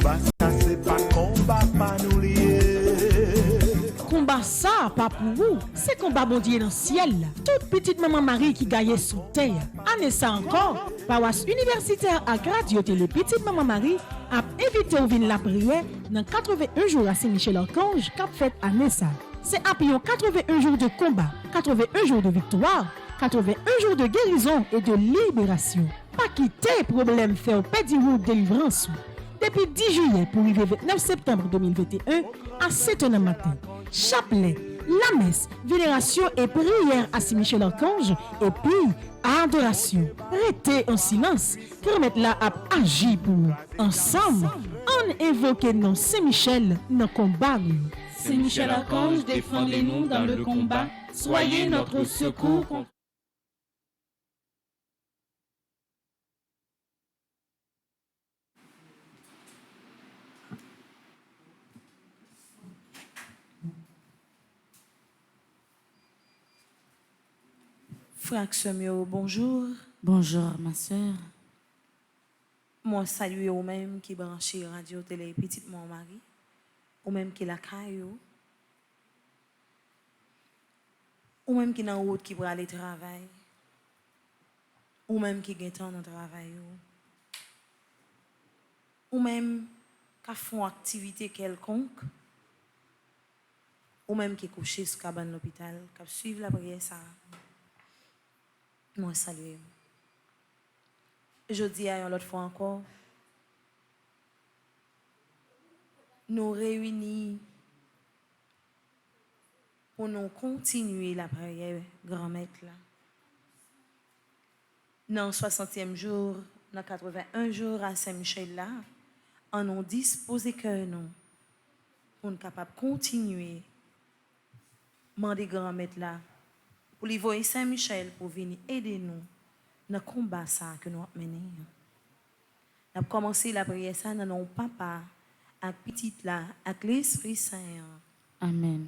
combat ça c'est pas combat pas nous lier. Combat ça, pas pour vous, c'est combat bon Dieu dans le ciel. Toute petite maman Marie qui gagne sous terre. Année ça encore, paroisse universitaire à Radio Télé Petite Maman Marie a invité au vin la prière dans 81 jours à Saint-Michel-Archange qu'a fait année ça. C'est après 81 jours de combat, 81 jours de victoire, 81 jours de guérison et de libération. Pas quitter problème fait au pédiroute de délivrance. Depuis 10 juillet pour arriver 29 septembre 2021 à 7h du matin. Chapelet, la messe, vénération et prière à Saint-Michel-Archange et puis adoration. Restez en silence, permettre la à agir pour nous. Ensemble, on évoque non Saint-Michel dans le combat. Saint-Michel-Archange, défendez-nous dans le combat. Soyez notre secours contre Frère Semio, bonjour. Bonjour, ma soeur. Moi, salue au même qui branche Radio Télé Petite Mon Marie, ou même qui la caillou, ou même qui dans route qui va aller travailler, ou même qui gagne temps dans travail, ou même qui font activité quelconque, ou même qui couché sur cabane l'hôpital, qui suivent la prière ça. Moi, salut. Je dis à l'autre fois encore, nous réunis pour nous continuer la prière grand-maître là. Dans le 60e jour, dans 81 jours à Saint-Michel là, on nous disposé que nous pour nous capables de continuer demander grand-maître là pour lui voir Saint-Michel pour venir aider nous dans le combat ça que nous avons mené. Nous avons commencé la prière ça dans nos papa, avec petite là, avec l'Esprit Saint. Amen.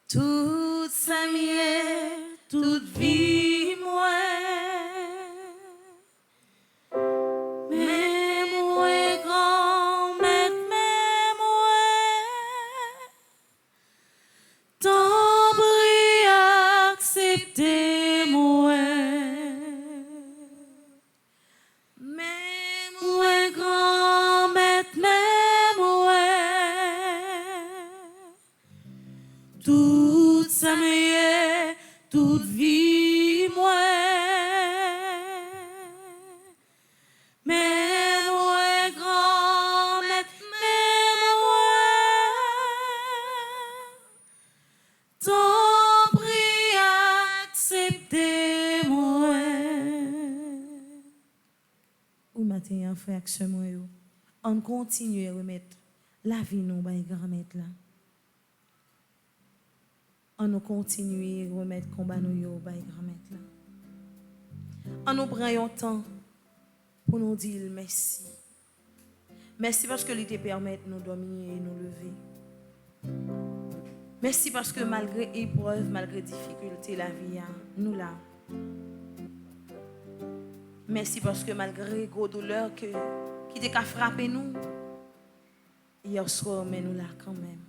Toute sa mienne, toute vie, moi. Frère, on continue à remettre la vie nous par grand-mère là. On continue à remettre combat nous par grand-mère là. On nous prend un temps pour nous dire merci. Merci parce que il te permet de nous dormir et nous lever. Merci parce que malgré épreuve, malgré difficulté la vie nous là. Merci parce que malgré gros douleur qui t'a frappé nous, hier soir, mais nous là quand même.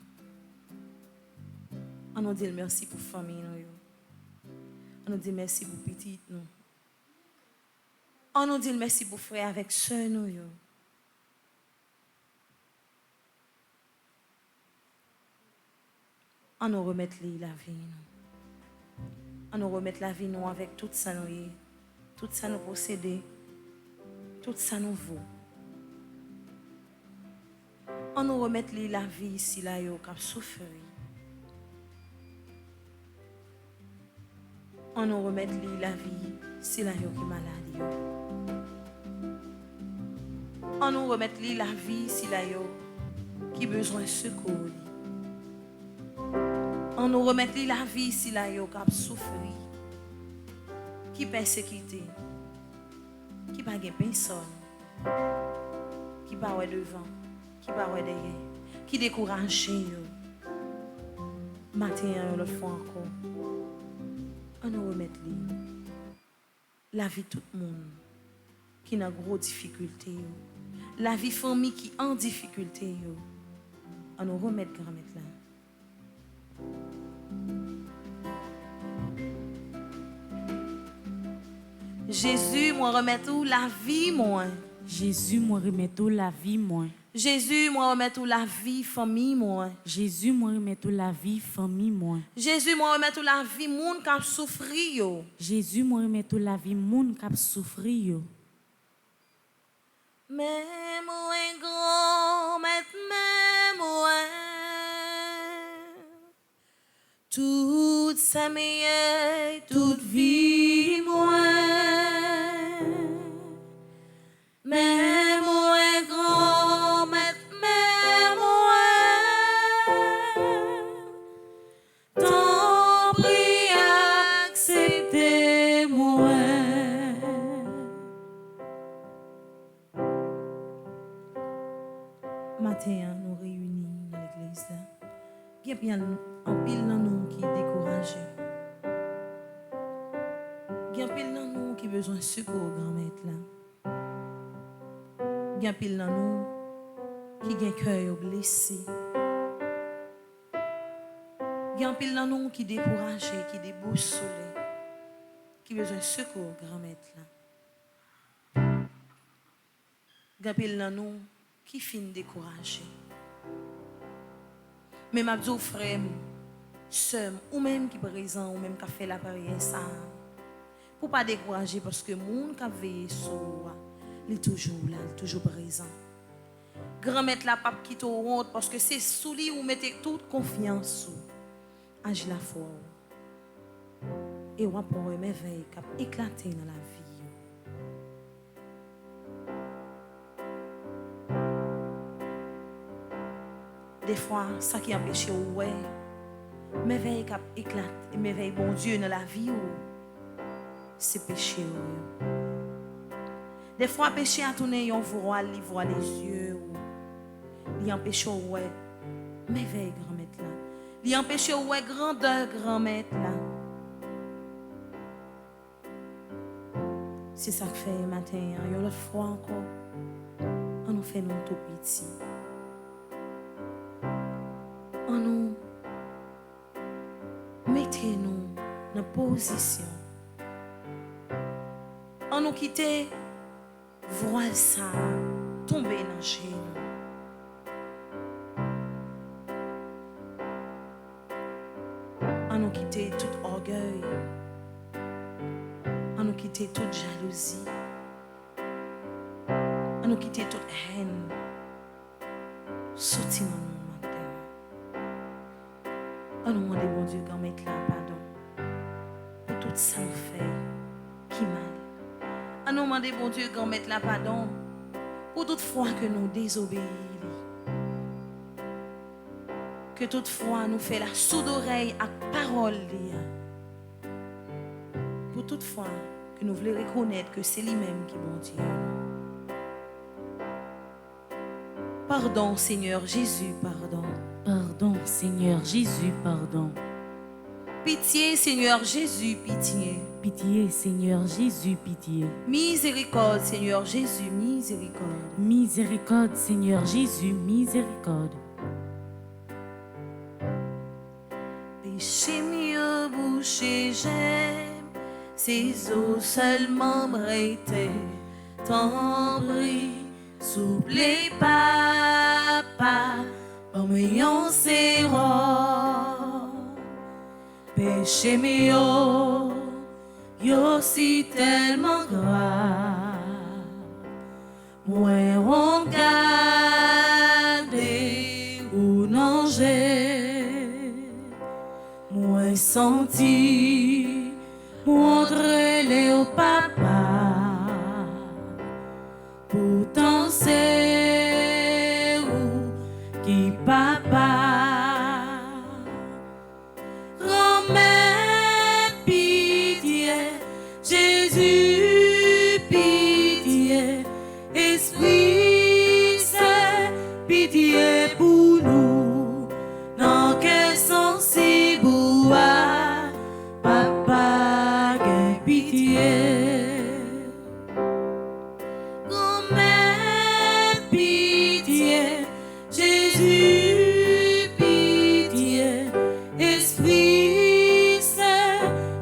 On nous dit merci pour la famille nous. On nous dit merci pour petite nous. On nous dit merci pour frère avec soeur nous. On nous remet la vie nous. On nous remet la vie nous avec tout ça nous. Tout ça nous possède, tout ça nous vaut. On nous remet la vie ici, là, qui a souffert. On nous remet la vie ici, là, qui est malade. On nous remet la vie ici, là, qui a besoin de secours. On nous remet la vie ici, là, qui a souffert. Qui persécuté, qui n'a pas personne, qui n'a pas devant, qui n'a pas derrière, qui découragé. Matin, l'autre fois encore, On nous remet la vie de tout le monde qui a gros difficultés, la vie famille qui en difficulté, on nous remet grand-mère là. Jésus, moi remet tout la vie, moi. Jésus, moi remet tout la vie, moi. Jésus, moi remet tout la vie, famille, moi. Jésus, moi remet tout la vie, famille, moi. Jésus, moi remet tout la vie, moun qui a souffri, yo. Jésus, moi remet tout la vie, moun qui a souffri, yo. Mais moi grand, mais moi. Toute sa meilleure, toute vie, moi. Mais moi grand, mais moi. Tant prie, acceptez-moi. Matin, nous réunis dans l'église. Il y a bien un pile dans nous qui est découragé. Il y a un pile dans nous qui a besoin de secours, grand-maître. Il y a un pile dans nous qui a un cœur blessé. Il y a un pile dans nous qui est découragé, qui est déboussolé, qui a besoin de secours, grand-maître. Il y a un pile dans nous qui finit découragé. Mais ma dis frère, sœur, ou même qui est présent, ou même qui a fait la prière, ça, pour pas décourager, parce que le monde qui a veillé sur toi, il est toujours là, il est toujours présent. Grand-mère la pape qui te honte, parce que c'est sous lui où vous mettez toute confiance. Agis la foi. Et on pour un merveille qui a éclaté dans la vie. Des fois, ça qui empêche ouais, merveille qui éclate, merveille bon Dieu dans la vie, c'est péché. Des fois, péché a tourné, on voit les yeux, il empêche ouais, merveille grand-mère là. Il empêche ouais, grandeur grand-mère là. C'est ça que fait matin, il y a l'autre fois encore, on nous fait nous tout petit. On nous mettez-nous dans position. On nous quitte voile ça tomber dans chez nous. On nous quitte tout orgueil. On nous quitte toute jalousie. On nous quitte toute haine. Sorti dans on nous demande, bon Dieu, quand mettre là, pardon, pour tout ça fait qui mal. On nous demande, bon Dieu, quand mettre là, pardon, pour toute fois que nous désobéissons. Que toutefois nous fait la sourde oreille à parole. Pour toute fois que nous voulons reconnaître que c'est lui-même qui est bon Dieu. Pardon, Seigneur Jésus, pardon. Pardon, Seigneur Jésus, pardon. Pitié, Seigneur Jésus, pitié. Pitié, Seigneur Jésus, pitié. Miséricorde, Seigneur Jésus, miséricorde. Miséricorde, Seigneur Jésus, miséricorde. Péché mieux bouché, j'aime, ses eaux seulement m'arrêtaient. T'en prie, souple papa. Parmi ces péché mio, yo si tellement grave. Moi on garde ou non j'ai, moi senti montrer au papa. Pourtant c'est qui papa remets pitié Jésus pitié Esprit Saint pitié pour nous dans quel sens si bois papa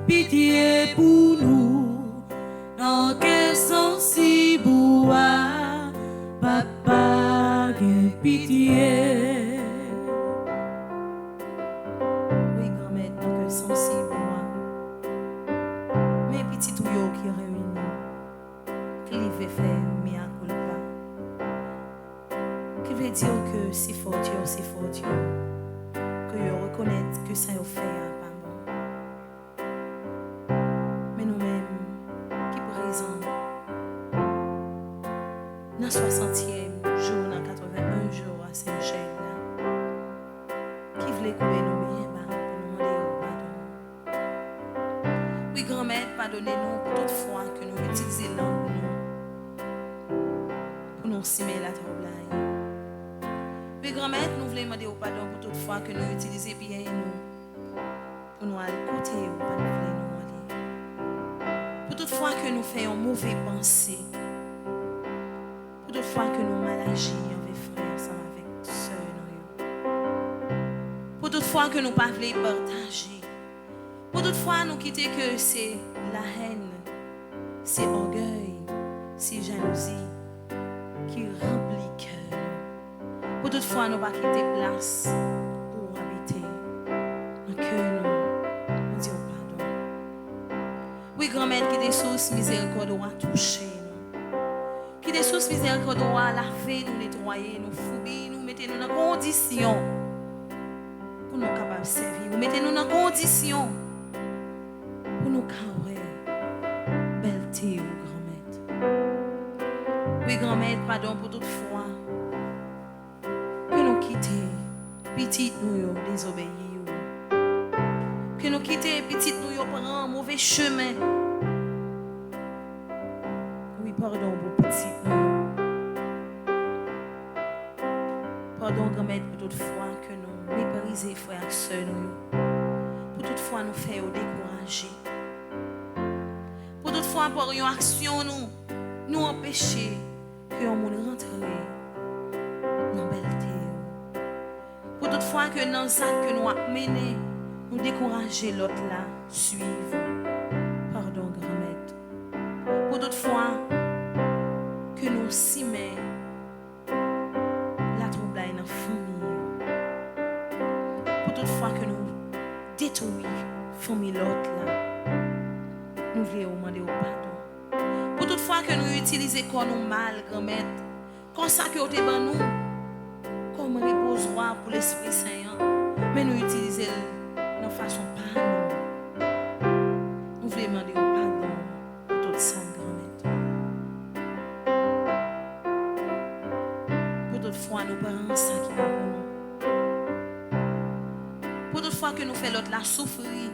pitié pour nous, dans quel sens si bois, papa, gen pitié. Oui, grand-mère, donc sensible, moi. Mais petit tout yo qui réunit, qui veut faire mea culpa. Qui veut dire que c'est fort, que yo reconnaître que ça yo fait pas bon. Mais nous-mêmes, qui présent, dans 60e jour, dans 81 jours à Saint-Michel, qui voulait couper nous bien, pour nous demander pardon. Oui, grand-mère, pardonnez-nous pour toute fois que nous utilisons langue pour nous simer la trouble. Oui, grand-mère, nous voulons demander pardon pour toute fois que nous utilisons bien nous pour nous aller côté ou pas nous voulons nous aller. Pour toute fois que nous faisons mauvais pensée. Pour toute fois que nous mal agissons avec frères, ensemble avec sœurs. Pour toute fois que nous ne pouvons pas partager. Pour toute fois nous quitter que c'est la haine, c'est orgueil, c'est jalousie qui remplit le cœur. Pour toute fois nous ne pas quitter place pour habiter dans le cœur nous dire pardon. Oui, grand-mère, qui des sources miséricorde à toucher nous. Qui des sources miséricorde à laver nous, nettoyer nous, fouiller nous, mettez-nous dans condition pour nous capables de servir. Mettez-nous dans condition pour nous carrer belleté ou grand-mère. Oui, grand-mère, pardon pour toute fois que nous quitter petite nous désobéir. Que nous quitter petite nous prendre un mauvais chemin. Oui, pardon pour petite nous. Pardon, grand-mère, pour toute fois que nous méprisons frères et sœurs nous. Pour toute fois nous faire décourager. Pour toute fois pour une action nous empêcher que on monde rentre dans belleté. Pour toute fois que dans ça que nous avons mené, nous décourager l'autre là, suivre. Pardon, grand-mère. Pour toute fois que nous s'y met la trouble dans la famille. Pour toute fois que nous détruisons la famille l'autre là, nous voulons demander au pardon. Pour toute fois que nous utilisons comme nous mal, grand-mère, comme ça que nous avons comme reposoir pour l'Esprit Saint, mais nous utilisons de façon pas nous. Nous voulons demander au pardon pour tout ça, grand-mère. Pour toute fois nous parents ça qui va pour nous. Pour toute fois que nous faisons l'autre la souffrir,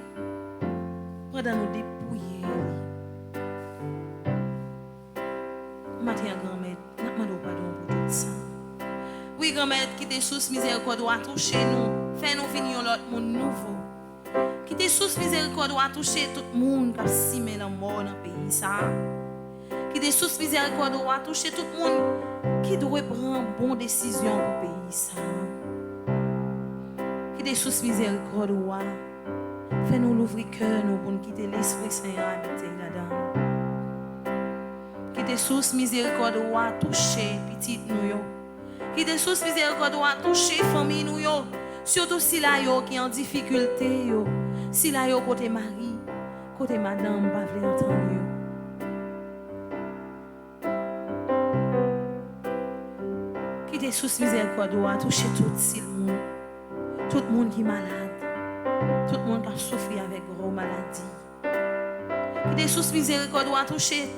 pendant nous dépouiller. Matin, grand-mère, nous demandons pardon pour tout ça. Oui, grand-mère, qui des sources miséricorde à toucher nous, fait nous venir l'autre monde nouveau. Qui des sources miséricorde à toucher tout le monde qui a simé la mort dans le pays. Ça. Qui des sources miséricorde à toucher tout le monde qui doit prendre bonne décision pour le pays. Ça. Qui des sources miséricorde à fait nous l'ouvrir cœur nous pour nous quitter l'Esprit Saint habiter là-dedans. Qui des sources miséricorde à toucher petite nous yo. Qui des sources miséricorde à toucher famille nous yo. Surtout si la yo qui en difficulté yo. Si la yo côté mari, côté madame pas vle entendre yo. Qui des sources miséricorde à toucher tout si le monde. Tout le monde qui est malade. Tout le monde qui a souffert avec gros maladie. Qui des sources miséricorde à toucher.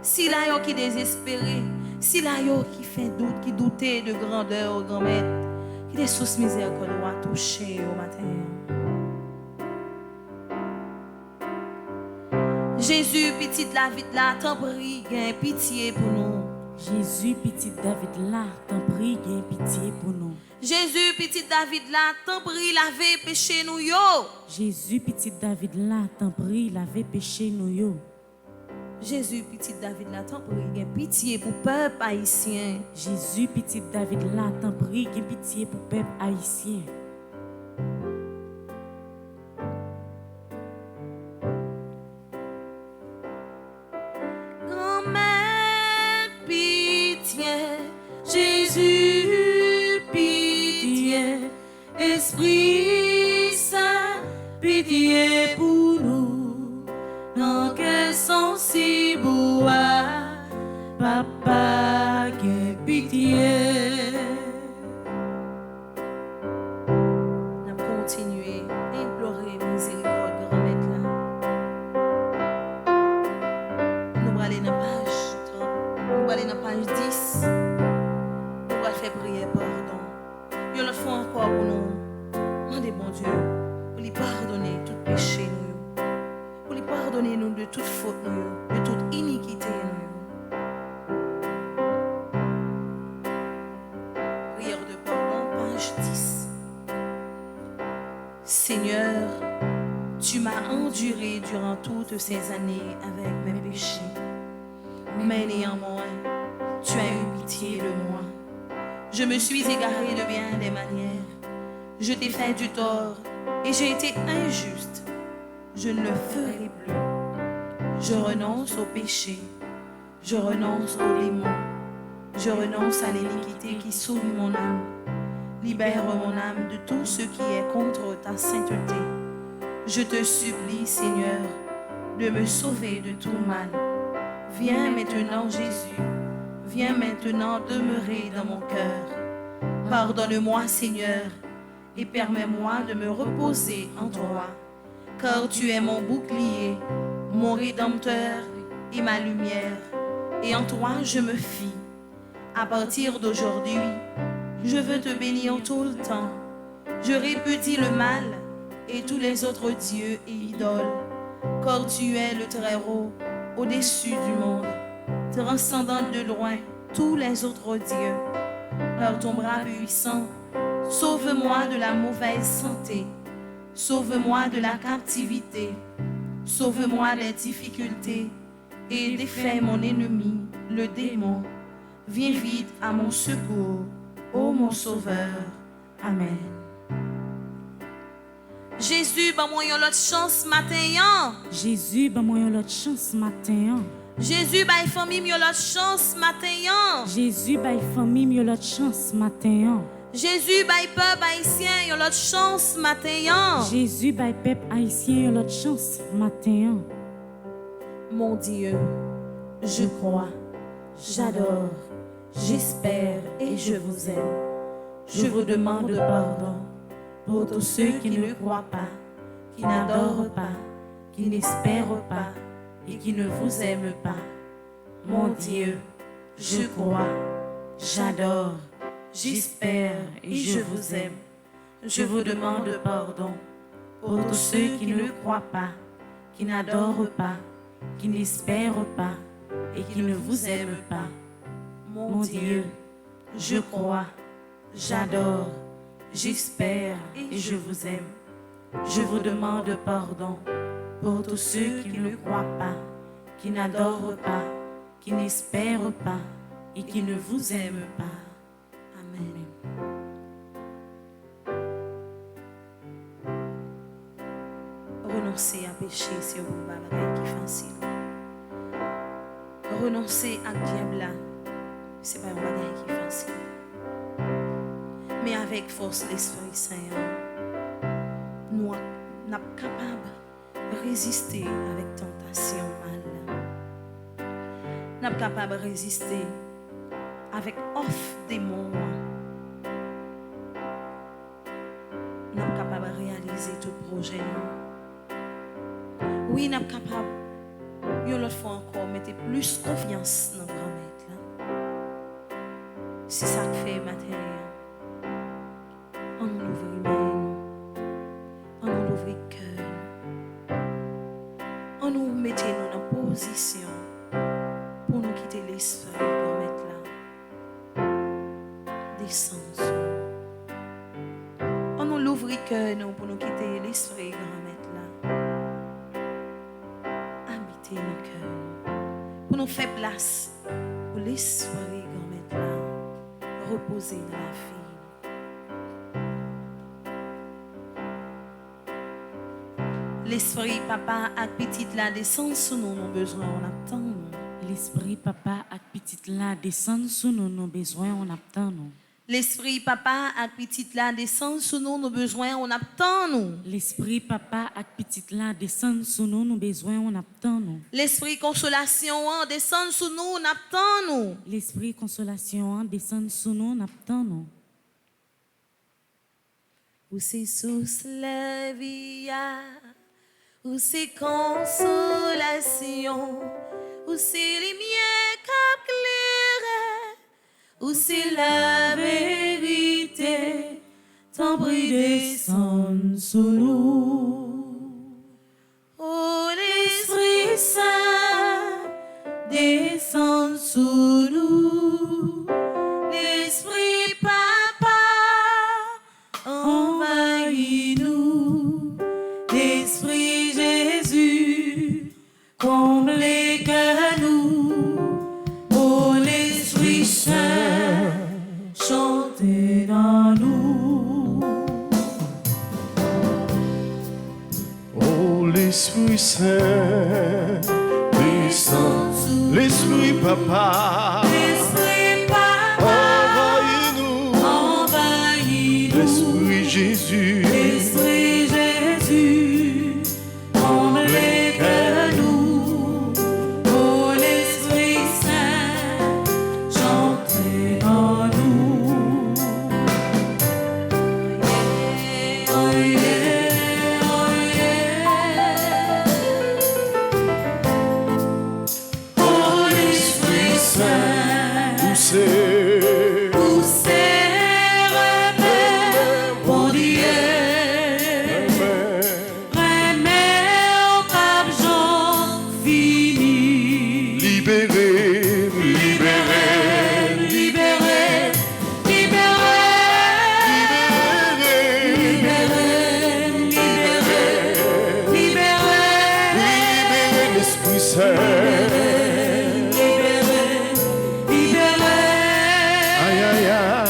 Si la yo qui désespéré. Si la yo qui fait doute, qui doutait de grandeur, grand-mère. Qui des sources miséricorde à toucher au matin. Jésus, petit David là, t'en prie, gain pitié pour nous. Jésus, petit David là, t'en prie, gain pitié pour nous. Jésus, petit David là, t'en prie, laver péché nous yo. Jésus, petit David là, t'en prie, laver péché nous yo. Jésus, petit David là, t'en prie, gain pitié pour peuple haïtien. Jésus, petit David là, t'en prie, gain pitié pour peuple haïtien. Pardonnez-nous de toute faute, nous, de toute iniquité. Nous. Prière de pardon, page 10. Seigneur, tu m'as enduré durant toutes ces années avec mes péchés. Mais néanmoins, tu as eu pitié de moi. Je me suis égaré de bien des manières. Je t'ai fait du tort et j'ai été injuste. Je ne le ferai plus. Je renonce au péché. Je renonce aux démons. Je renonce à l'iniquité qui souille mon âme. Libère mon âme de tout ce qui est contre ta sainteté. Je te supplie, Seigneur, de me sauver de tout mal. Viens maintenant, Jésus. Viens maintenant demeurer dans mon cœur. Pardonne-moi, Seigneur, et permets-moi de me reposer en toi, car tu es mon bouclier, mon rédempteur et ma lumière, et en toi je me fie. À partir d'aujourd'hui, je veux te bénir tout le temps. Je répudie le mal et tous les autres dieux et idoles, car tu es le Très-Haut, au-dessus du monde, transcendant de loin tous les autres dieux. Par ton bras puissant, sauve-moi de la mauvaise santé, sauve-moi de la captivité, sauve-moi des difficultés et défais mon ennemi, le démon. Viens vite à mon secours, ô mon Sauveur. Amen. Jésus, bah moi yon l'autre chance matin. Jésus, bah moi yon l'autre chance matin. Jésus, bah famille yon l'autre chance matin. Jésus, bah famille yon l'autre chance matin. Jésus, bah peuple haïtien yon l'autre chance matin. Jésus, bah peuple haïtien yon l'autre chance matin. Mon Dieu, je crois, j'adore, j'espère et je vous aime. Je vous demande pardon pour tous ceux qui ne croient pas, qui n'adorent pas, qui n'espèrent pas et qui ne vous aiment pas. Mon Dieu, je crois, j'adore, j'espère et je vous aime. Je vous demande pardon pour tous ceux qui ne croient pas, qui n'adorent pas, qui n'espèrent pas et qui ne vous aiment pas. Mon Dieu, je crois, j'adore, j'espère et je vous aime. Je vous demande pardon pour tous ceux qui ne croient pas, qui n'adorent pas, qui n'espèrent pas et qui ne vous aiment pas. Amen. Renoncer à pécher, c'est un bagage qui est facile. Renoncer à diable, c'est pas un bagage qui est facile. Mais avec force l'Esprit Saint, nous sommes capables de résister avec tentation mal. Nous sommes capables de résister avec offre démon. Nous sommes capables de réaliser tout projet. Oui, nous sommes capables, une autre fois encore, mettre plus confiance dans le grand maître. C'est ça que fait matin. On nous ouvre les mains, on nous ouvre le cœur, on nous met dans une position pour nous quitter l'esprit pour mettre là des sens. On nous ouvre le cœur pour nous quitter l'esprit pour mettre là habiter nos cœurs, pour nous faire place pour l'esprit pour mettre là reposer dans la vie. L'esprit papa ak petite la descend sous nous nos besoins on attend. L'esprit papa ak petite la descend sous nous nos besoins on attend nous. L'esprit papa ak petite la descend sous nous nos besoins on attend nous. L'esprit papa ak petite la descend sous nous nos besoins on attend nous. L'esprit consolation descend sous nous on attend nous. L'esprit consolation descend sous nous on attend nous. Où c'est source la vie, où c'est consolation, où c'est lumière qu'éclaire, où c'est la vérité, ton bruit descend sous nous. Oh l'esprit comblez que nous, ô l'Esprit Saint, chantez dans nous. Oh, l'Esprit Saint, l'Esprit Papa, L'Esprit Papa, envahis-nous, l'Esprit Jésus, l'Esprit Jésus, comblez que nous, ô l'Esprit Saint, chantez dans nous. Oh yeah, oh yeah. Oh l'Esprit Saint, poussez, poussez, remets, bon Dieu. Remets au pape Jean fini. libérez, libérez, Libérez, libérez, libérez, libérez, libérez, libérez l'Esprit Saint. libérez, libérez. Aïe, aïe, aïe.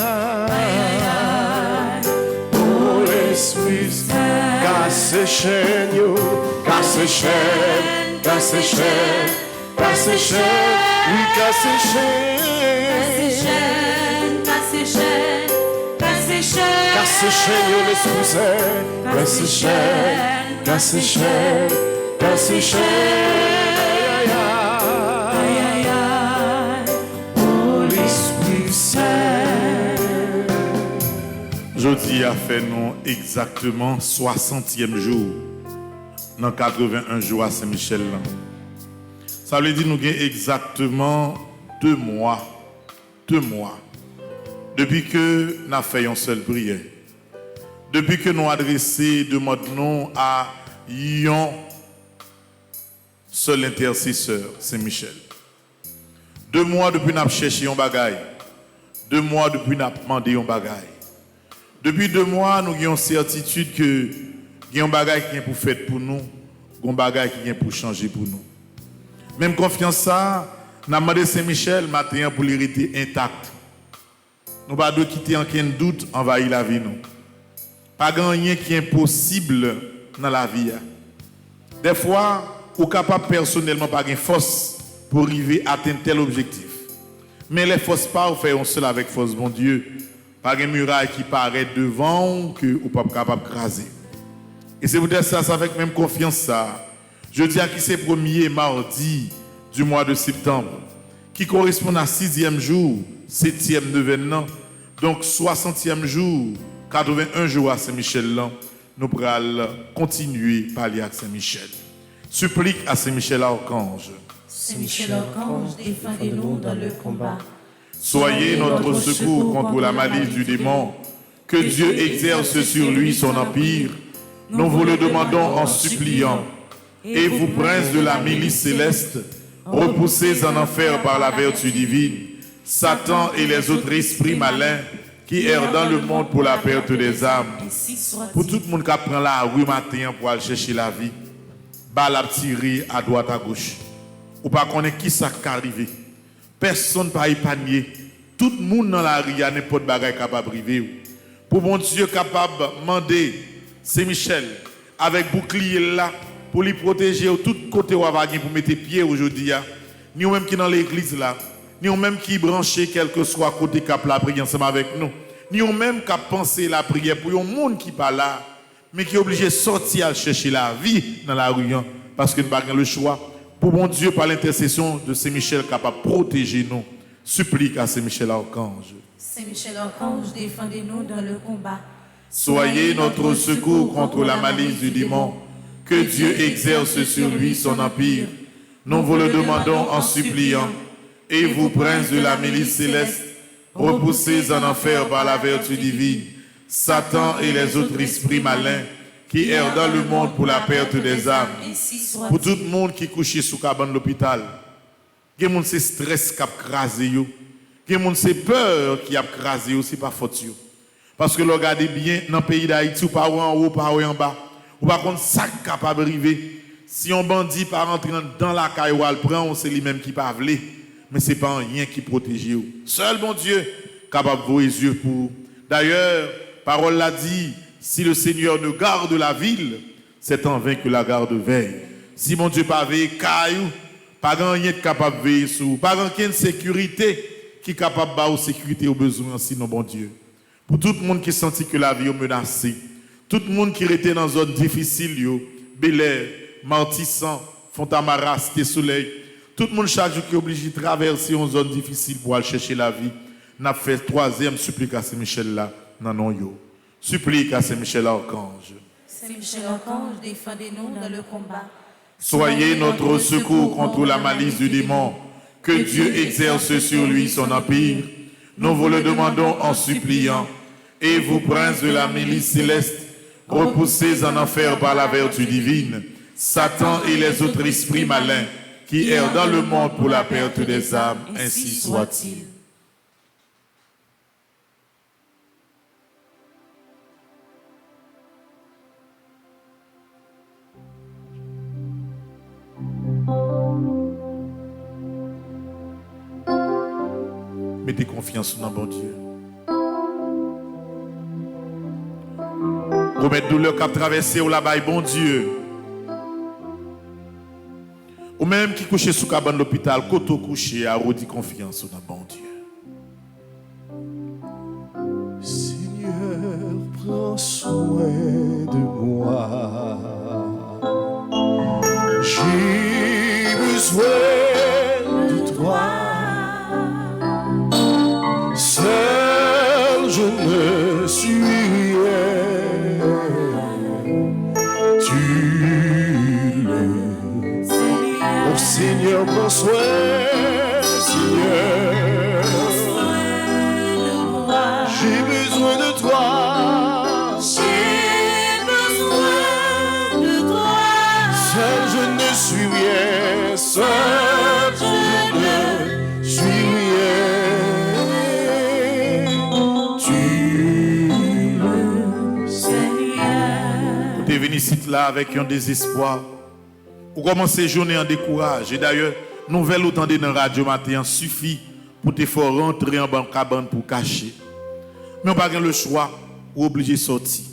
Oh, l'Esprit Saint. Casse les chaînes, yo. Casse les chaînes, casse les chaînes, casse les chaînes. Oui, casse les chaînes. Casse les chaînes, casse les chaînes. Casse les chaînes, yo, l'Esprit Saint. Casse les chaînes, casse les chaînes, casse les chaînes. Aïe, aïe, aïe. Aïe, aïe, aïe. Oh, l'Esprit Saint. Jeudi a fait nous exactement 60e jour dans 81 jours à Saint-Michel. Ça veut dire nous avons exactement 2 mois. 2 mois. Depuis que nous avons fait une seule prière. Depuis que nous avons adressé demandons à un seul intercesseur, Saint-Michel. 2 mois depuis que nous avons cherché un bagaille. 2 mois depuis que nous avons demandé un bagaille. Depuis 2 mois, nous avons certitude que il y a un bagage qui est pour faire pour nous, un bagage qui est pour changer pour nous. Même confiance ça, nous avons demandé Saint-Michel matin pour l'hériter intact. Nous pas de quitter aucun doute envahir la vie nous. Pas rien qui est impossible dans la vie. Des fois, ou capable personnellement pas de force pour arriver à atteindre tel objectif. Mais les forces pas ou faire seul avec force bon Dieu. Pas de muraille qui paraît devant que ou pas capable de craser. Et c'est peut-être ça, ça avec même confiance ça. Je dis à qui c'est premier mardi du mois de septembre, qui correspond à 6e jour, 7e neuvaine, donc 60e jour, 81 jours à Saint-Michel, nous pourrons continuer par aller à Saint-Michel. Supplique à Saint-Michel Archange. Saint-Michel Archange, défendez-nous dans le combat. Soyez notre secours contre la malice du démon. Que Dieu exerce sur lui son empire. Nous vous le demandons en suppliant. Et vous, princes de la milice céleste, repoussez en enfer par la vertu divine Satan et les autres esprits malins qui errent dans le monde pour la perte des âmes. Pour tout le monde qui prend la rue matin pour aller chercher la vie, balle à tirer à droite à gauche. Ou pas connaître qui ça qui arrivé. Personne pas épargné. Tout le monde dans la rue, il y a n'importe bagaille capable de priver. Pour mon Dieu capable de demander, c'est Michel, avec bouclier là, pour lui protéger de tout côté où va pour mettre pied aujourd'hui. Ni même qui dans l'église là, ni même qui branché quel que soit côté cap la prière ensemble avec nous. Ni même qui a pensé la prière pour un monde qui pas là, mais qui est obligé de sortir à chercher la vie dans la rue parce que nous n'avons pas le choix. Pour mon Dieu, par l'intercession de Saint-Michel, capable de protéger nous, supplique à Saint-Michel Archange. Saint-Michel Archange, défendez-nous dans le combat. Soyez notre secours contre la malice du démon. Que Dieu exerce sur lui son empire. Nous vous le demandons en suppliant. Et vous, princes de la milice céleste, repoussez en enfer par la vertu divine Satan et les autres esprits malins qui errent dans le monde pour la perte des âmes. Pour tout le monde qui couche sous cabane de l'hôpital, il y a des gens qui stress qui a crasé, il y a des gens qui peur qui a crasé, c'est pas faute. Parce que regardez bien, dans le pays d'Haïti, ou pas en haut, pas en bas, ou par contre, ça capable d'arriver. si on bandit par rentrer dans la caille ou al prend, c'est lui-même qui parle, mais c'est pas rien qui protège. Seul bon Dieu capable de voir les yeux pour. D'ailleurs, parole l'a dit, si le Seigneur ne garde la ville, c'est en vain que la garde veille. Si mon Dieu pas veille, caillou, pas rien capable de veiller sur, pas rien sécurité qui est capable de sécurité aux besoins, sinon bon Dieu. Pour tout le monde qui sentit que la vie est menacée, tout le monde qui était dans une zone difficile, Bel-Air, Martissant, Fontamara, Cité Soleil, tout le monde chaque jour qui est obligé de traverser une zone difficile pour aller chercher la vie, n'a fait troisième supplique à Saint-Michel là, non yo. Supplique à Saint-Michel Archange. Saint-Michel Archange, défendez-nous dans le combat. Soyez notre secours contre la malice du démon. Que Dieu exerce sur lui son empire. Nous vous le demandons en suppliant. Et vous, princes de la milice céleste, repoussez en enfer par la vertu divine Satan et les autres esprits malins qui errent dans le monde pour la perte des âmes, ainsi soit-il. Mettez confiance dans bon Dieu. Remettez douleur qu'a traversé ou là-bas, bon Dieu. Ou même qui couche sous cabane l'hôpital, côté couché, a redit confiance dans bon Dieu. Seigneur, prends soin de moi. J'ai besoin de toi. Seul je ne suis rien. Tu le sais. Oh Seigneur, prends soin, Seigneur. J'ai besoin de toi. J'ai besoin de toi. Seul je ne suis rien. Seul je ne suis rien. Tu le sais. Vous êtes venu ici là avec un désespoir. Vous commencez la journée en décourage. Et d'ailleurs, nouvelle ou tendez dans la radio matin suffit pour te faire rentrer en banque cabane pour cacher. Mais on n'a pas le choix, ou obligé de sortir,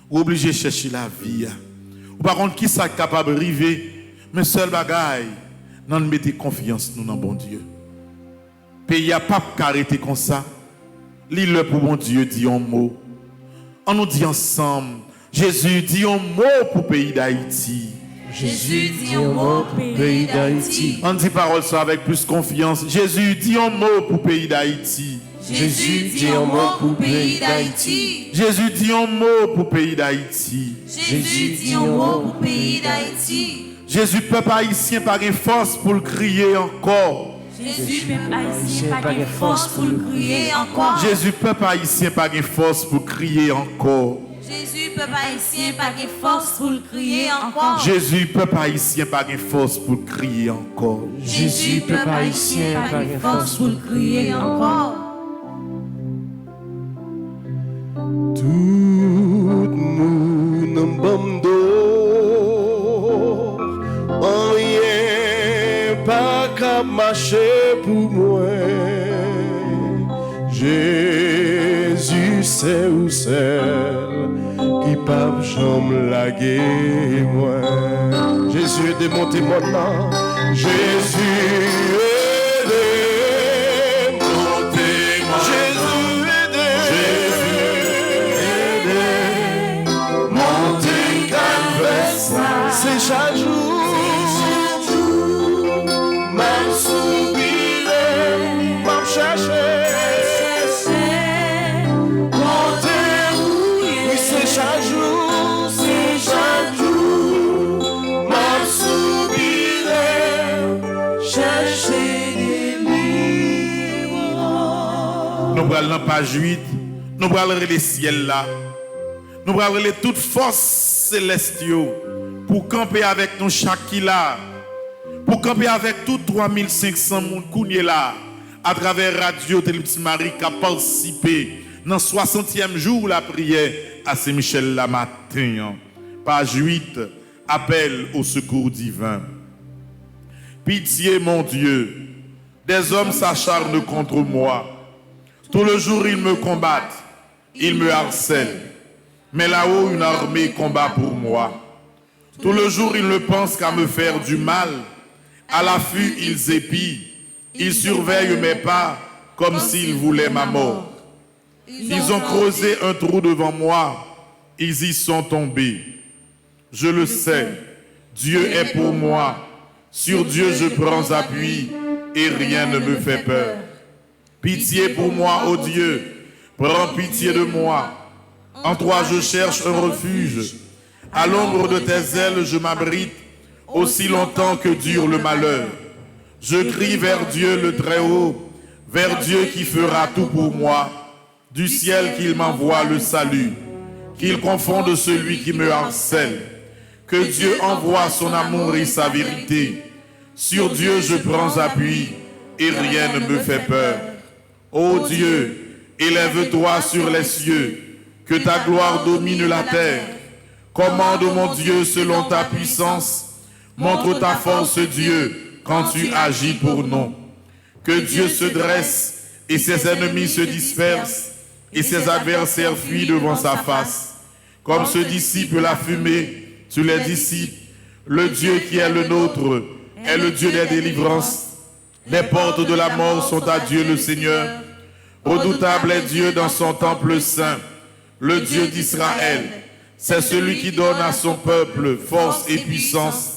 ou obligé de chercher la vie. Ou par contre, qui est capable de arriver, mais seul bagaille, non mettez confiance nous dans bon Dieu. Pays n'a pas arrêté comme ça. L'île pour bon Dieu dit un mot. On nous dit ensemble, Jésus dit un mot pour le pays d'Haïti. Jésus dit un mot pour le pays d'Haïti. On dit parole ça avec plus confiance. Jésus dit un mot pour le pays d'Haïti. Jésus dit un mot pour le pays d'Haïti. Jésus dit un mot pour le pays d'Haïti. Jésus dit un mot pour le pays d'Haïti. Jésus, peuple haïtien, pas de force pour le crier encore. Jésus, peuple haïtien, pas de force pour le crier encore. Jésus, peuple haïtien, pas de force pour crier encore. Jésus, peuple haïtien, pas de force pour le crier encore. Jésus, peuple haïtien, pas de force pour crier encore. Jésus, peuple haïtien, pas de force pour le crier encore. Tout moun en bando, rien pas qu'à marcher pour moi. Jésus c'est ou celle qui pas jamais laguer moi. Jésus est démonté maintenant. Jésus est démonté. Jésus est démonté. Monter calvaire, c'est chaque jour. Même soupir, même chercher. Chaque jour, c'est chaque jour, m'a soupiré, chercher des livres. Nous prenons la page 8, nous prenons les ciels là, nous prenons les toutes forces célestes pour camper avec nous chaque là, pour camper avec tous 3500 personnes là, à travers Radio Télévision Marie qui a participé dans le 60e jour la prière à Saint-Michel la matin. Page 8, appelle au secours divin. Pitié, mon Dieu, des hommes s'acharnent contre moi. Tout le jour, ils me combattent, ils me harcèlent. Mais là-haut, une armée combat pour moi. Tout le jour, ils ne pensent qu'à me faire du mal. À l'affût, ils épient. Ils surveillent mes pas comme s'ils voulaient ma mort. Ils ont creusé un trou devant moi. Ils y sont tombés. Je le sais, Dieu est pour moi. Sur Dieu je prends appui et rien ne me fait peur. Pitié pour moi, ô Dieu, prends pitié de moi. En toi je cherche un refuge. À l'ombre de tes ailes je m'abrite aussi longtemps que dure le malheur. Je crie vers Dieu le Très-Haut, vers Dieu qui fera tout pour moi. Du ciel qu'il m'envoie le salut, qu'il confonde celui qui me harcèle. Que Dieu envoie son amour et sa vérité. Sur Dieu je prends appui et rien ne me fait peur. Ô Dieu, élève-toi sur les cieux, que ta gloire domine la terre. Commande mon Dieu selon ta puissance. Montre ta force, Dieu, quand tu agis pour nous. Que Dieu se dresse et ses ennemis se dispersent et ses adversaires fuient devant sa face. Comme se dissipe la fumée, tu les dissipes. Le Dieu qui est le nôtre est le Dieu des délivrances. Les portes de la mort sont à Dieu le Seigneur. Redoutable est Dieu dans son temple saint. Le Dieu d'Israël, c'est celui qui donne à son peuple force et puissance.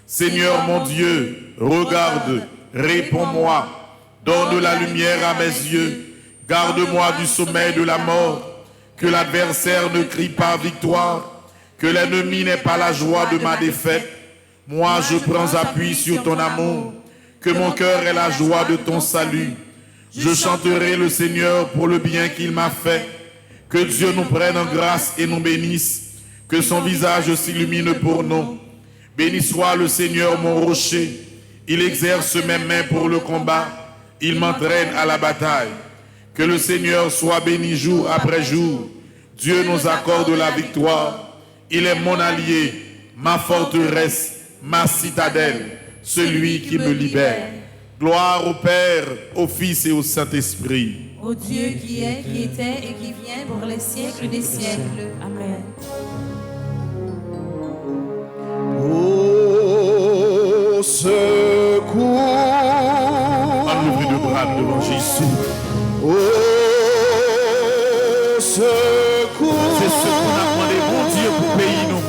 Seigneur mon Dieu, regarde, réponds-moi, donne la lumière à mes yeux, garde-moi du sommeil de la mort, que l'adversaire ne crie pas victoire, que l'ennemi n'ait pas la joie de ma défaite. Moi je prends appui sur ton amour, que mon cœur ait la joie de ton salut. Je chanterai le Seigneur pour le bien qu'il m'a fait. Que Dieu nous prenne en grâce et nous bénisse, que son visage s'illumine pour nous. Béni soit le Seigneur mon rocher, il exerce mes mains pour le combat, il m'entraîne à la bataille. Que le Seigneur soit béni jour après jour, Dieu nous accorde la victoire. Il est mon allié, ma forteresse, ma citadelle, celui qui me libère. Gloire au Père, au Fils et au Saint-Esprit. Au Dieu qui est, qui était et qui vient pour les siècles des siècles. Amen. Au secours. En lever de bras devant Jésus. Au secours. C'est ce qu'on a demandé, bon Dieu, pour pays nous.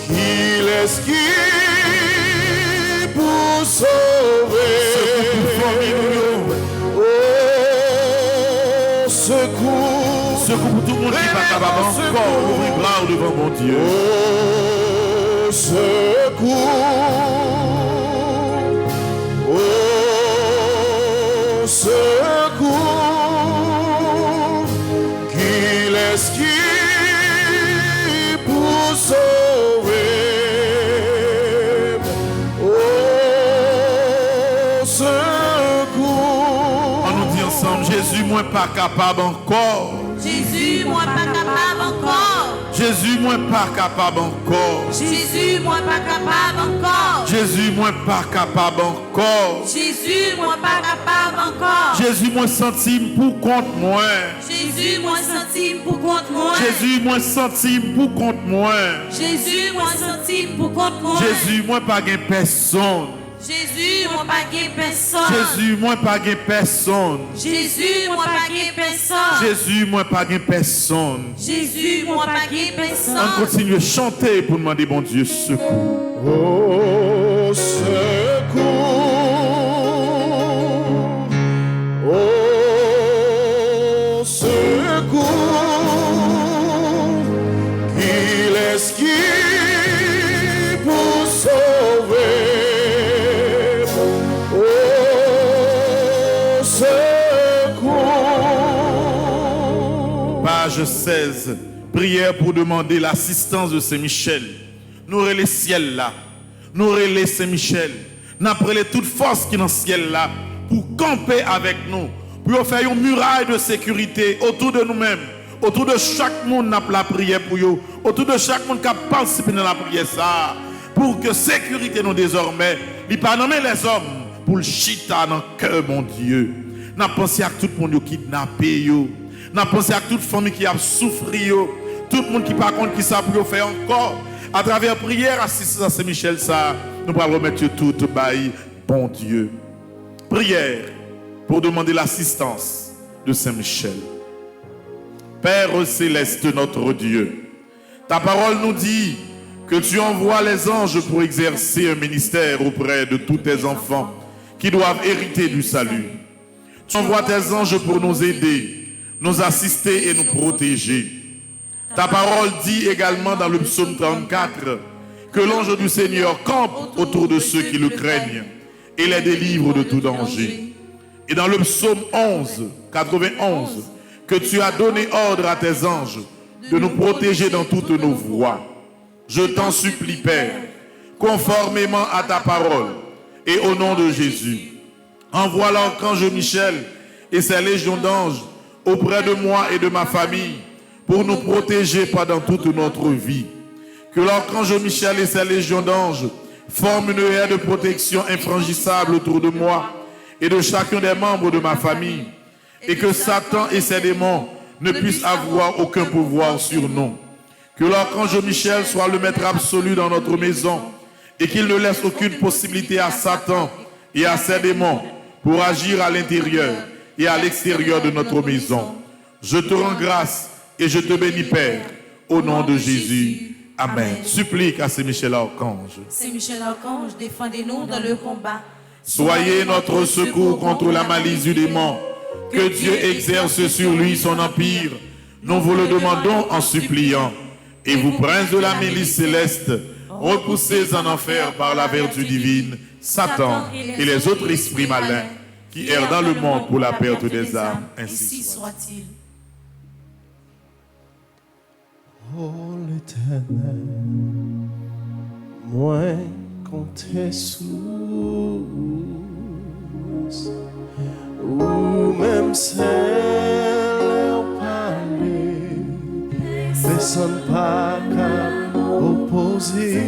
Qu'il esquive pour sauver. Au secours. Secours pour tout le monde qui n'est pas capable encore d'ouvrir bras devant mon Dieu. Au secours. Au secours. Qu'il esquive pour sauver. Au secours. On nous dit ensemble, Jésus, moi pas capable encore. Jésus, moi pas capable encore. Jésus, moi pas capable encore. Jésus, moi pas capable encore. Jésus, moi pas capable encore. Jésus, moi pas capable encore. Jésus, moi centime pour compte moi. Jésus, moi centime pour compte moi. Jésus, moi centime pour compte moi. Jésus, moi centime pour compte moi. Jésus, moi pas gain personne. Jésus, moi pas gain personne. Jésus, moi pas gain personne. Jésus, moi pas gain personne. Jésus, moi pas gain personne. Jésus, moi pas gain personne. On continue à chanter pour demander bon Dieu secours. Au secours. Au secours. Qu'il esquive pour sauver. Au secours. Page 16, prière pour demander l'assistance de Saint-Michel. Nous relais ciel là, nous relais Saint-Michel, nous appelons toute force qui est dans le ciel là pour camper avec nous, pour faire une muraille de sécurité autour de nous-mêmes, autour de chaque monde qui a la prière pour eux, autour de chaque monde qui a participé dans la prière ça. pour que sécurité nous désormais, il pas nommer les hommes pour le chita dans le cœur, mon Dieu. N'a pensé à tout le monde qui kidnappé, n'a pensé à toute famille qui a souffert, tout le monde qui par contre qui ça pour faire encore. À travers prière, assistance à Saint-Michel, ça, nous allons remettre tout bail, bon Dieu. Prière pour demander l'assistance de Saint-Michel. Père céleste, notre Dieu, ta parole nous dit que tu envoies les anges pour exercer un ministère auprès de tous tes enfants qui doivent hériter du salut. Tu envoies tes anges pour nous aider, nous assister et nous protéger. Ta parole dit également dans le psaume 34 que l'ange du Seigneur campe autour de ceux qui le craignent et les délivre de tout danger. Et dans le psaume 91, que tu as donné ordre à tes anges de nous protéger dans toutes nos voies. Je t'en supplie, Père, conformément à ta parole et au nom de Jésus, envoie l'archange Michel et ses légions d'anges auprès de moi et de ma famille pour nous protéger pendant toute notre vie. Que l'archange Michel et ses légions d'anges forment une aire de protection infranchissable autour de moi et de chacun des membres de ma famille, et que Satan et ses démons ne puissent avoir aucun pouvoir sur nous. Que l'archange Michel soit le maître absolu dans notre maison et qu'il ne laisse aucune possibilité à Satan et à ses démons pour agir à l'intérieur et à l'extérieur de notre maison. Je te rends grâce et je te bénis, Père, au nom de Jésus. Amen. Supplique à Saint-Michel Archange. Saint-Michel Archange, défendez-nous dans le combat. Soyez notre secours contre la malice du démon. Que Dieu exerce sur lui son empire. Nous vous le demandons en suppliant. Et vous, princes de la milice céleste, repoussez en enfer par la vertu divine Satan et les autres esprits malins qui errent dans le monde pour la perte des âmes. Ainsi soit-il. Oh l'Éternel, moi comptez sous ou même celle au palais, personne pas qu'à opposer.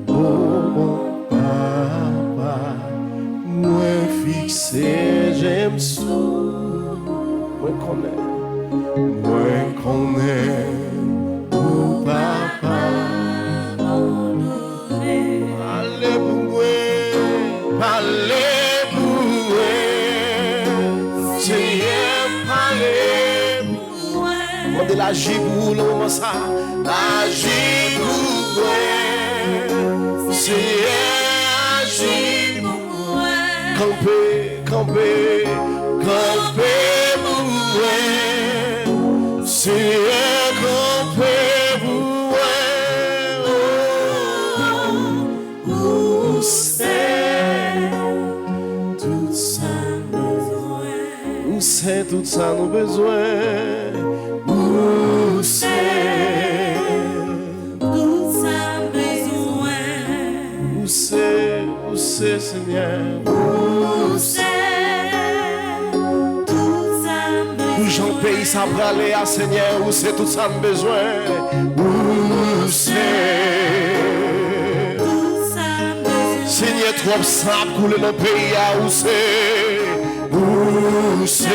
Oh mon papa, moi fixé, j'aime sous, moi connais, oh papa, allez pour moi, allez pour moi. De la gibou, le moment ça, la gibou, c'est la gibou, camper, c'est camper, où c'est tout ça besoin, où c'est tout ça nos besoins. Où c'est tout ça besoin? Où c'est Seigneur? Où c'est tout ça besoin? Où j'en paye ça pour aller à Seigneur? Où c'est tout ça besoin? Où c'est tout ça besoin? Seigneur, trop ça couler dans le pays. Où c'est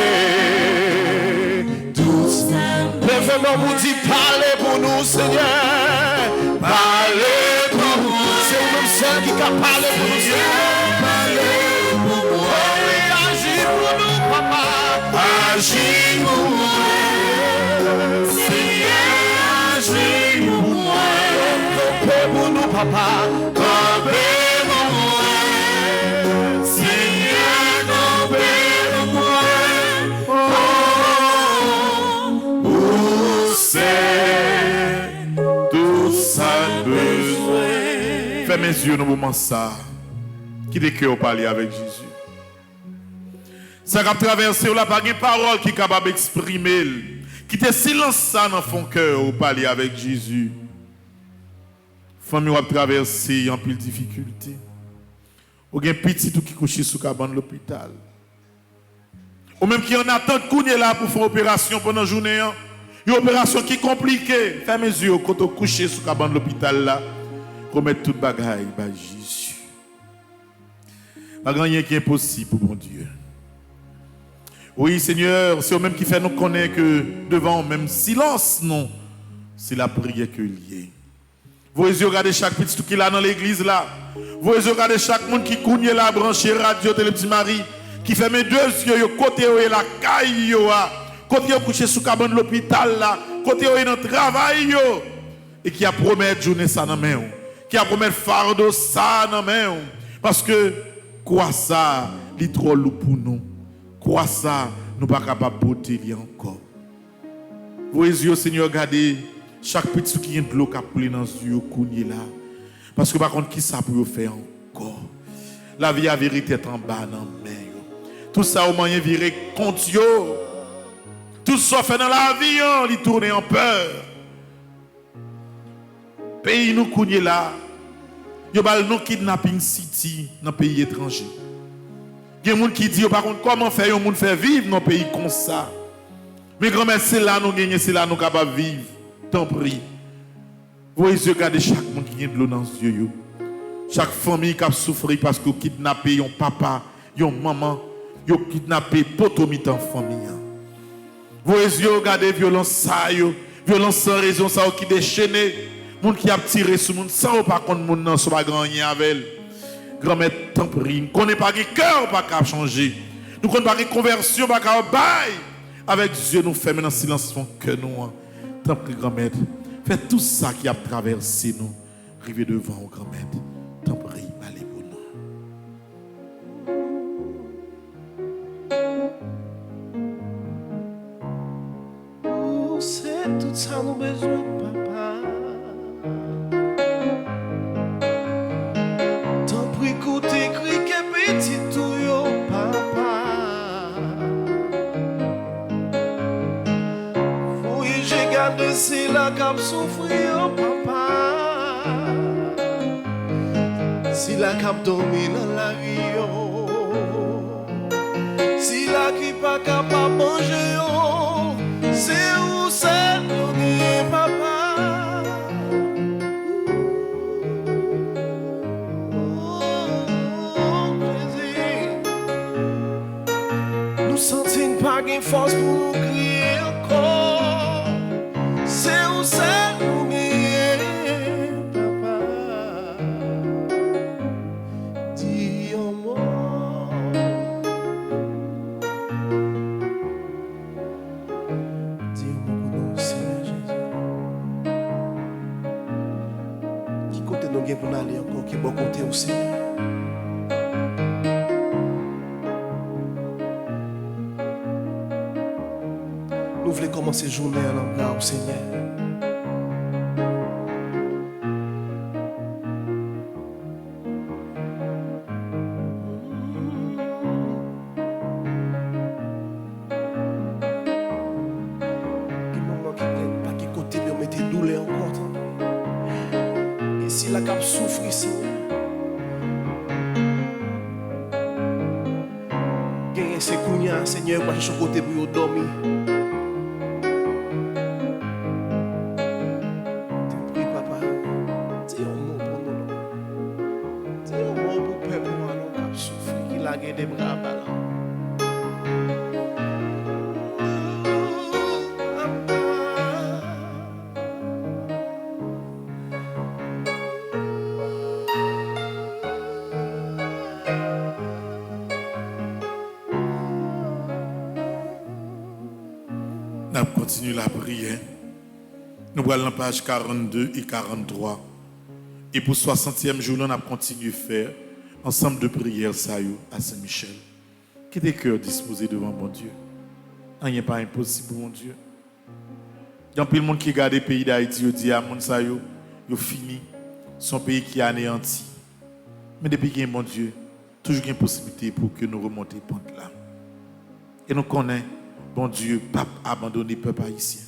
tout ça? Vraiment vous dit parlez pour nous, Seigneur. Parlez pour nous. C'est nous seul qui a parlé pour nous, Seigneur. Parlez pour nous. Oh oui, agis pour nous, papa. Agis pour moi. Seigneur, agis pour moi. Campez pour nous, papa. Campez pour moi. Seigneur, campez pour moi. C'est tout ça besoin. Fais mes yeux dans le moment ça. Qui est que parler avec Jésus. Ça a traversé la pas de parole qui est capable d'exprimer. Qui te silence ça dans ton cœur au parler avec Jésus. Famille a traversé en pile difficulté. Ou un petit tout qui couche sous cabane de l'hôpital. Ou même qui en attend de là pour faire opération pendant la journée. Une opération qui est compliquée. Fais mes yeux quand tu couché sous cabane de l'hôpital là. Remettre toute bagaille, bah Jésus. Pas rien qui est impossible pour mon Dieu. Oui, Seigneur, c'est eux-mêmes qui fait nous connaître que devant même silence, non, c'est la prière que lié. Vous regardez chaque petit tout qui est là dans l'église là. Vous regardez chaque monde qui cogne la branché radio télé petit Marie, qui fait mes deux yeux côté où est la caille yo, côté où couché sous cabane de l'hôpital là, côté où est dans travail yo, et qui a promis journée ça dans main, qui a promis fardeau ça dans main, parce que quoi ça, li trop lourd pour nous. Quoi ça, nous pas capable de porter encore. Vous yeux, Seigneur, regardez chaque petit qui est de l'eau qui a coulé dans les yeux là. Parce que par contre, qui ça pour faire encore? La vie à vérité est en bas dans la main. Tout ça au moyen viré contre yo. Tout ça fait dans la vie, il tourne en peur. Pays nous cougné là. Yo bal nous kidnapping city dans pays étranger. Il y a des gens qui disent par contre comment faire un monde faire vivre dans un pays comme ça. Mais grand-mère c'est là nous gagnons, c'est là nous capables de vivre. Tant pis. Vous voyez regardez chaque monde qui a de l'eau dans les yeux. Chaque famille qui a souffert parce que kidnappé un papa, un maman, ils ont kidnappé potomite en famille. Vous voyez regardez violence ça, violence sans raison ça qui déchaîné, monde qui a tiré sur monde sans pas contre monde non soit grand rien avec. Grand-mère tant pis, nous connaît pas de cœur pas capable changer. Nous connaît pas de conversion pas capable bail. Avec Dieu nous fait maintenant silence son cœur nous. Tant pis grand-mère, faites tout ça qui a traversé nous, arrivez devant grand-mère. Tant pis, allez pour nous. C'est tout ça nous besoin, papa. Tant pis côté cri que petit tout yo, papa. Oui, j'ai gardé c'est la cap souffrir, papa. Si la cap dormi dans la vie, si la qui pas capable manger, c'est où c'est nous, papa. Nous sentons pas de force pour nous crier encore. C'est où c'est nous, papa. Dis un mot. Dis un mot pour nous, Seigneur Jésus. Qui côté nous pour nous aller encore, qui bon côté au Seigneur. Nous voulons commencer la journée à l'emploi au Seigneur. Quel moment qui vient, pas qui côté, mais on mettait douleur encore. Et si la cap souffre ici, gagne ces cougnats, Seigneur, va chercher côté pour dormir. Des bras ballants. Nous continuons la prière. Nous allons dans page 42 et 43. Et pour 60e jour, nous allons continuer à faire ensemble de prières à Saint-Michel. Qui est cœur disposé devant mon Dieu? Rien n'est pas impossible, mon Dieu. Il y a un peu de monde qui regarde le pays d'Haïti, il dit à mon ça yo fini, son pays qui est anéanti. Mais depuis qu'il y a mon Dieu, toujours une possibilité pour que nous remontions pente là. Et nous connaissons, bon Dieu, pape abandonné peuple haïtien.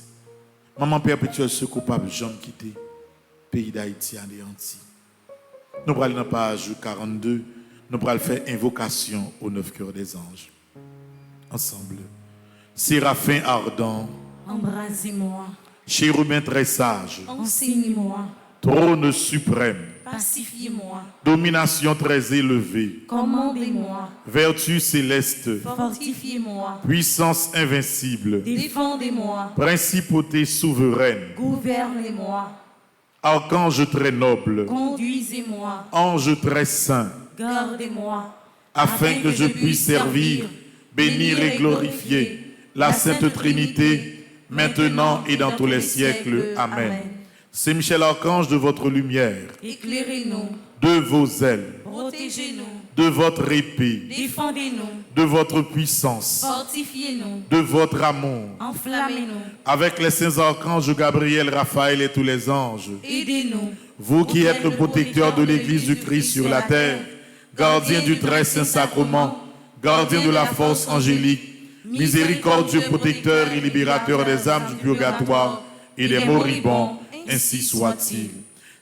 Maman perpétuelle ce coupable, jamais quitté, pays d'Haïti anéanti. Nous allons dans la page 42, nous allons faire invocation au 9 cœurs des anges. Ensemble. Séraphin ardent, embrasez-moi. chérubin très sage, Enseignez-moi. trône suprême, Pacifiez-moi. Domination très élevée. Commandez-moi. Vertu céleste. Fortifiez-moi. Puissance invincible. Défendez-moi. Principauté souveraine. Gouvernez-moi. Archange très noble. Conduisez-moi. Ange très saint. Gardez-moi. Afin que je puisse servir, bénir et glorifier la Sainte Trinité, maintenant et dans tous les siècles. Amen. Saint Michel Archange, de votre lumière, Éclairez-nous. de vos ailes, Protégez-nous. de votre épée, Défendez-nous. de votre puissance, Fortifiez-nous. de votre amour, Enflammez-nous. avec les saints archanges Gabriel, Raphaël et tous les anges, Aidez-nous. vous qui êtes le protecteur de l'Église du Christ sur la terre, gardien du très saint sacrement, gardien de la force angélique, miséricordieux protecteur et libérateur des âmes du purgatoire et des moribonds, ainsi soit-il.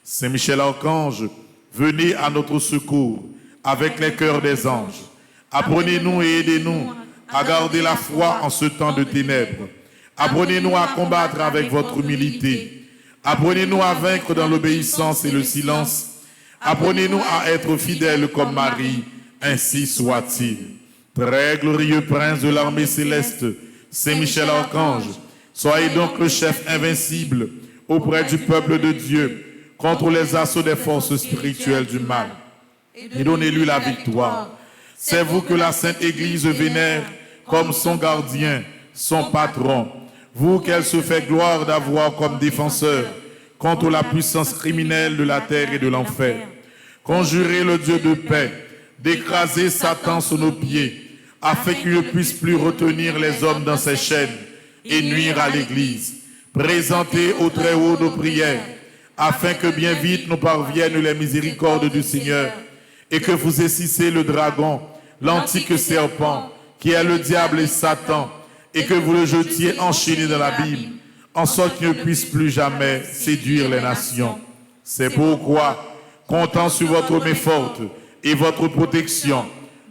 Saint Michel Archange, venez à notre secours avec les cœurs des anges. Apprenez-nous et aidez-nous à garder la foi en ce temps de ténèbres. Apprenez-nous à combattre avec votre humilité. Apprenez-nous à vaincre dans l'obéissance et le silence. Apprenez-nous à être fidèles comme Marie, ainsi soit-il. Très glorieux prince de l'armée céleste, Saint Michel Archange, soyez donc le chef invincible auprès du peuple de Dieu contre les assauts des forces spirituelles du mal. Et donnez-lui la victoire. C'est vous que la Sainte Église vénère comme son gardien, son patron. Vous qu'elle se fait gloire d'avoir comme défenseur contre la puissance criminelle de la terre et de l'enfer. Conjurez le Dieu de paix d'écraser Satan sous nos pieds, afin qu'il ne puisse plus retenir les hommes dans ses chaînes et nuire à l'Église. Présentez au Très-Haut nos prières, afin que bien vite nous parviennent les miséricordes du Seigneur, et que vous essicez le dragon, l'antique serpent, qui est le diable et Satan, et que vous le jetiez enchaîné dans l'abîme, en sorte qu'il ne puisse plus jamais séduire les nations. C'est pourquoi, comptant sur votre main forte et votre protection,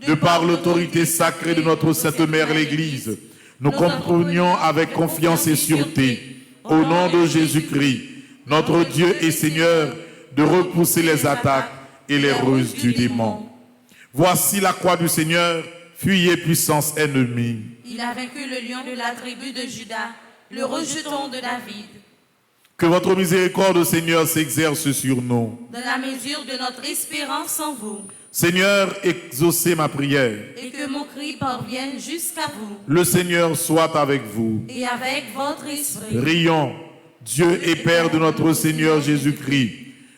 de par l'autorité sacrée de notre Sainte Mère l'Église, nous comprenons avec confiance et sûreté, au nom de Jésus-Christ, notre Dieu et Seigneur, de repousser les attaques et les ruses du démon. Voici la croix du Seigneur, fuyez puissance ennemie. Il a vaincu le lion de la tribu de Juda, le rejeton de David. Que votre miséricorde, Seigneur, s'exerce sur nous. Dans la mesure de notre espérance en vous. Seigneur, exaucez ma prière. Et que mon cri parvienne jusqu'à vous. Le Seigneur soit avec vous. Et avec votre esprit. Prions, Dieu et Père de notre Seigneur Jésus-Christ.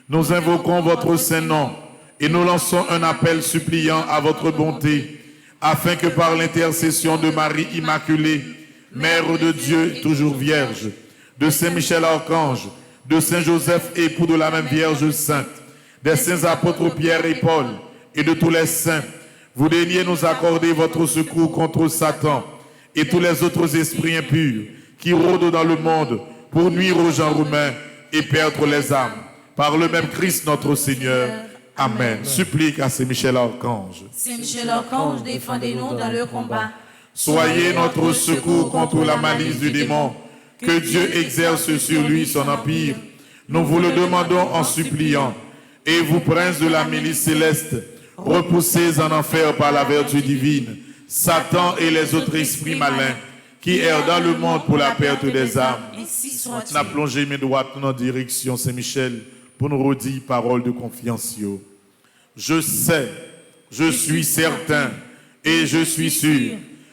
Nous invoquons votre saint nom et nous lançons un appel suppliant à votre bonté, afin que par l'intercession de Marie Immaculée, Mère de Dieu toujours vierge, de Saint Michel Archange, de Saint Joseph, époux de la même Vierge Sainte, des saints apôtres Pierre et Paul, et de tous les saints, vous daigniez nous accorder votre secours contre Satan et tous les autres esprits impurs qui rôdent dans le monde pour nuire aux gens humains et perdre les âmes. Par le même Christ notre Seigneur. Amen. Supplique à Saint Michel Archange. Saint Michel Archange, défendez-nous dans le combat. Soyez notre secours contre la malice du démon. Que Dieu exerce sur lui son empire. Nous vous le demandons en suppliant. Et vous, princes de la milice céleste, repoussez en enfer par la vertu divine Satan et les autres esprits malins qui errent dans le monde pour la perte des âmes. On a plongé mes doigts en direction Saint-Michel pour nous redire parole de confiance. Je sais, je suis certain et je suis sûr,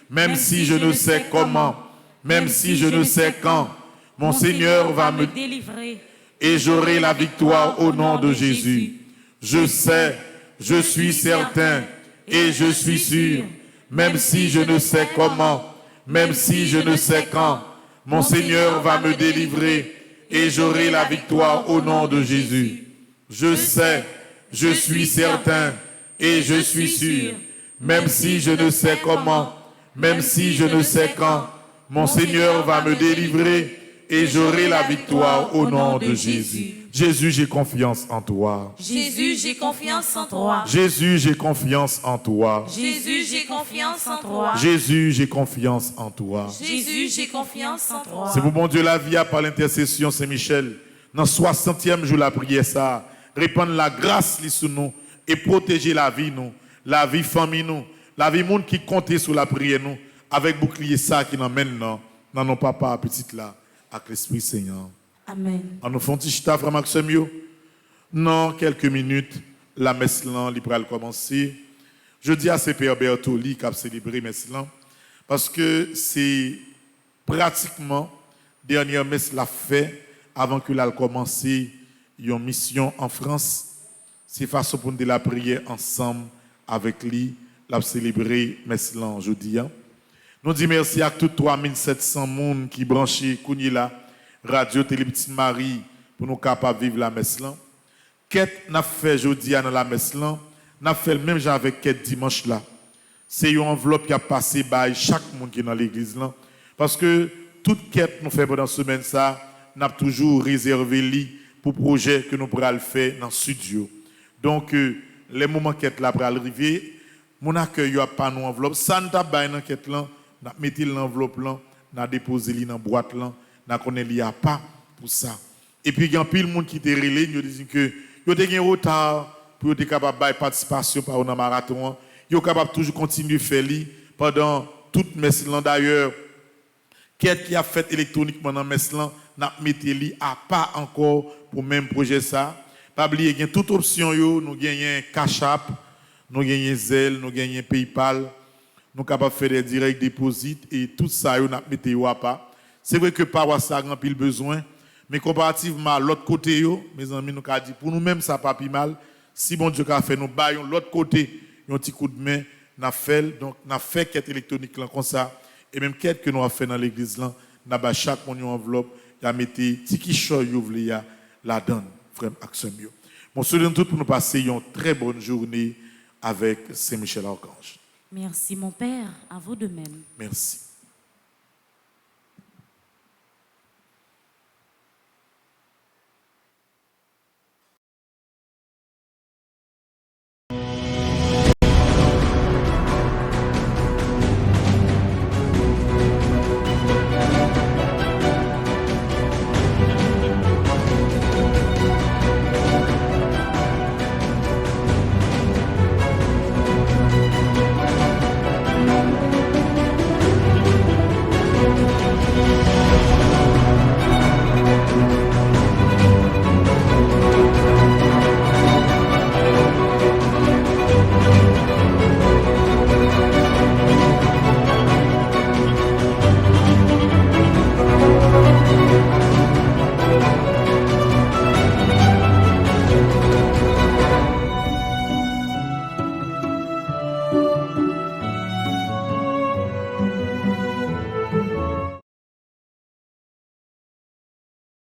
même si je ne sais comment, même si je ne sais quand, mon Seigneur va me délivrer et j'aurai la victoire au nom de Jésus. Je sais, je suis certain et je suis sûr, même si je ne sais comment, même si je ne sais quand, mon Seigneur va me délivrer et j'aurai la victoire au nom de Jésus. Je sais, je suis certain et je suis sûr, même si je ne sais comment, même si je ne sais quand, mon Seigneur va me délivrer et j'aurai la victoire au nom de Jésus. Jésus, j'ai confiance en toi. Jésus, j'ai confiance en toi. Jésus, j'ai confiance en toi. Jésus, j'ai confiance en toi. Jésus, j'ai confiance en toi. Jésus, j'ai confiance en toi. C'est pour mon Dieu la vie par l'intercession Saint-Michel. Dans 60e jour la prière ça, répandre la grâce sur nous et protéger la vie nous, la vie famille nous, la vie monde qui compte sur la prière nous, avec bouclier ça qui nous mène dans nos papas petites là, avec l'Esprit Seigneur. Amen. En nous font chita, frère Maxime, dans quelques minutes, la messe là, il va commencer. Je dis à ces Père Bertoli qui a célébré la messe là, parce que c'est pratiquement la dernière messe l'a fait avant que l'a commencé une mission en France. C'est façon pour nous la prière ensemble avec lui, l'a célébrer messe là aujourd'hui. Nous disons merci à tous 3700 personnes qui branchent Kounila, Radio Télé Petite Marie pour nous capables de vivre la messe là. Qu'est-ce qu'on a fait aujourd'hui dans la messe là? On a fait le même genre avec quête dimanche là. C'est une enveloppe qui a passé par chaque monde qui est dans l'église là. Parce que toute quête nous fait pendant la semaine ça, nous avons toujours réservé lui pour projet que nous pourrons faire dans le studio. Donc, les moments quête là pour arriver, mon accueil a pas nos enveloppe. Ça nous a pas dans quête là, nous mettez l'enveloppe là, nous déposé li dans boîte là, nous connaît li a pas pour ça. Et puis il y a pile monde qui te relé, ils disent que yo te gen retard pour être capable de participation par un marathon, yo capable toujours continuer faire li pendant toute messe là d'ailleurs. Quête qui a fait électroniquement dans messe là, n'a mettez li a pas encore pour même projet ça. Pas oublier gagne toute option yo, nous gagnons Cash App, nous gagnons Zelle, nous gagnons PayPal, nous capable faire des direct deposit et tout ça yo n'a mettez yo a pas. C'est vrai que pas ça grand pile besoin, mais comparativement à l'autre côté yo, mes amis nous ka dit pour nous même ça pas pi mal. Si bon Dieu a fait nous baillons l'autre côté, un petit coup de main, n'a fait donc n'a fait quête électronique là comme ça et même quête que nous a fait dans l'église là, n'a ba chaque mon enveloppe, y a mettez tiki choy yo vle ya la donne. Frère Axel Mio. Bon, souhaitons tout pour nous passer une très bonne journée avec Saint-Michel Archange. Merci mon Père, à vous de même. Merci.